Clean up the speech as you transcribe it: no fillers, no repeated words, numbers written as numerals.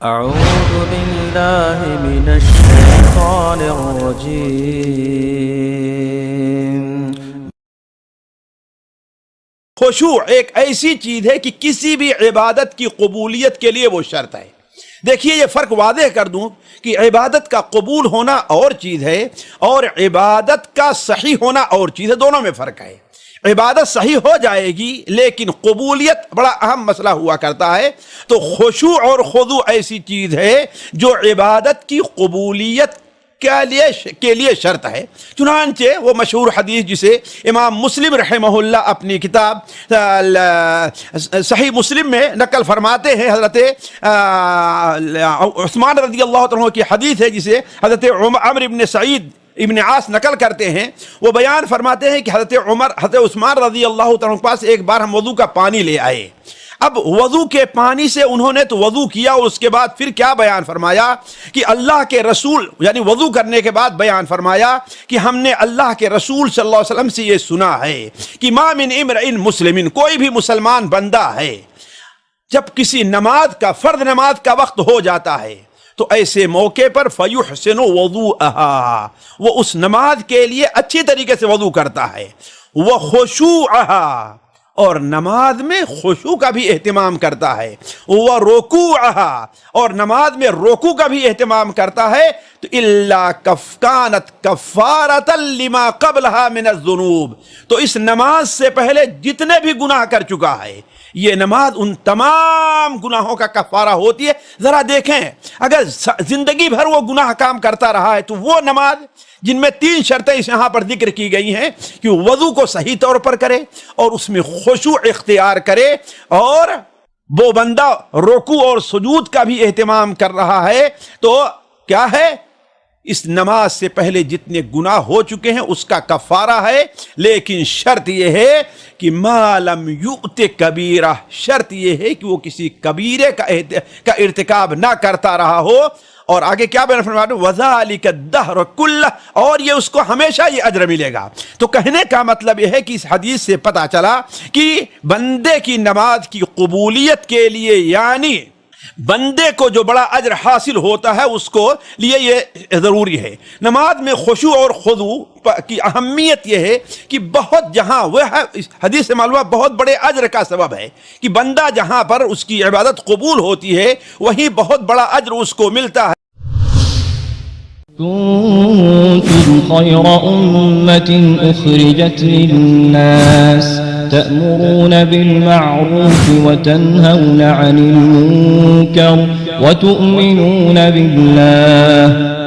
اعوذ باللہ من الشیطان الرجیم۔ خشوع ایک ایسی چیز ہے کہ کسی بھی عبادت کی قبولیت کے لیے وہ شرط ہے۔ دیکھیے یہ فرق واضح کر دوں کہ عبادت کا قبول ہونا اور چیز ہے اور عبادت کا صحیح ہونا اور چیز ہے، دونوں میں فرق ہے۔ عبادت صحیح ہو جائے گی لیکن قبولیت بڑا اہم مسئلہ ہوا کرتا ہے۔ تو خشوع اور خضوع ایسی چیز ہے جو عبادت کی قبولیت کے لیے شرط ہے۔ چنانچہ وہ مشہور حدیث جسے امام مسلم رحمہ اللہ اپنی کتاب صحیح مسلم میں نقل فرماتے ہیں، حضرت عثمان رضی اللہ عنہ کی حدیث ہے جسے حضرت عمر ابن سعید ابن عاص نقل کرتے ہیں۔ وہ بیان فرماتے ہیں کہ حضرت عثمان رضی اللہ عنہ کے پاس ایک بار ہم وضو کا پانی لے آئے۔ اب وضو کے پانی سے انہوں نے تو وضو کیا، اس کے بعد پھر کیا بیان فرمایا کہ اللہ کے رسول یعنی وضو کرنے کے بعد بیان فرمایا کہ ہم نے اللہ کے رسول صلی اللہ علیہ وسلم سے یہ سنا ہے کہ ما من امرئ مسلم، کوئی بھی مسلمان بندہ ہے جب کسی نماز کا فرض نماز کا وقت ہو جاتا ہے تو ایسے موقع پر فیحسن وضوءها، وہ اس نماز کے لیے اچھی طریقے سے وضو کرتا ہے، وخشوعها، اور نماز میں خشوع کا بھی اہتمام کرتا ہے، ورکوعها، اور نماز میں رکوع کا بھی اہتمام کرتا ہے، تو الا کانت کفارۃ لما قبلها من الذنوب، تو اس نماز سے پہلے جتنے بھی گناہ کر چکا ہے یہ نماز ان تمام گناہوں کا کفارہ ہوتی ہے۔ ذرا دیکھیں اگر زندگی بھر وہ گناہ کام کرتا رہا ہے تو وہ نماز جن میں 3 شرطیں اس یہاں پر ذکر کی گئی ہیں کہ وضو کو صحیح طور پر کرے اور اس میں خشوع اختیار کرے، اور وہ بندہ رکوع اور سجود کا بھی اہتمام کر رہا ہے، تو کیا ہے اس نماز سے پہلے جتنے گناہ ہو چکے ہیں اس کا کفارہ ہے، لیکن شرط یہ ہے کہ ما لم یؤت کبیرہ، شرط یہ ہے کہ وہ کسی کبیرے کا ارتکاب نہ کرتا رہا ہو۔ اور آگے کیا بیان فرمایا، وذالک الدہر کلہ، اور یہ اس کو ہمیشہ یہ اجر ملے گا۔ تو کہنے کا مطلب یہ ہے کہ اس حدیث سے پتہ چلا کہ بندے کی نماز کی قبولیت کے لیے یعنی بندے کو جو بڑا اجر حاصل ہوتا ہے اس کو لیے یہ ضروری ہے۔ نماز میں خشوع اور خضوع کی اہمیت یہ ہے کہ بہت جہاں وہ حدیث سے معلوم بہت بڑے اجر کا سبب ہے کہ بندہ جہاں پر اس کی عبادت قبول ہوتی ہے وہیں بہت بڑا اجر اس کو ملتا ہے۔ كنتم خير أمة أخرجت للناس تأمرون بالمعروف وتنهون عن المنكر وتؤمنون بالله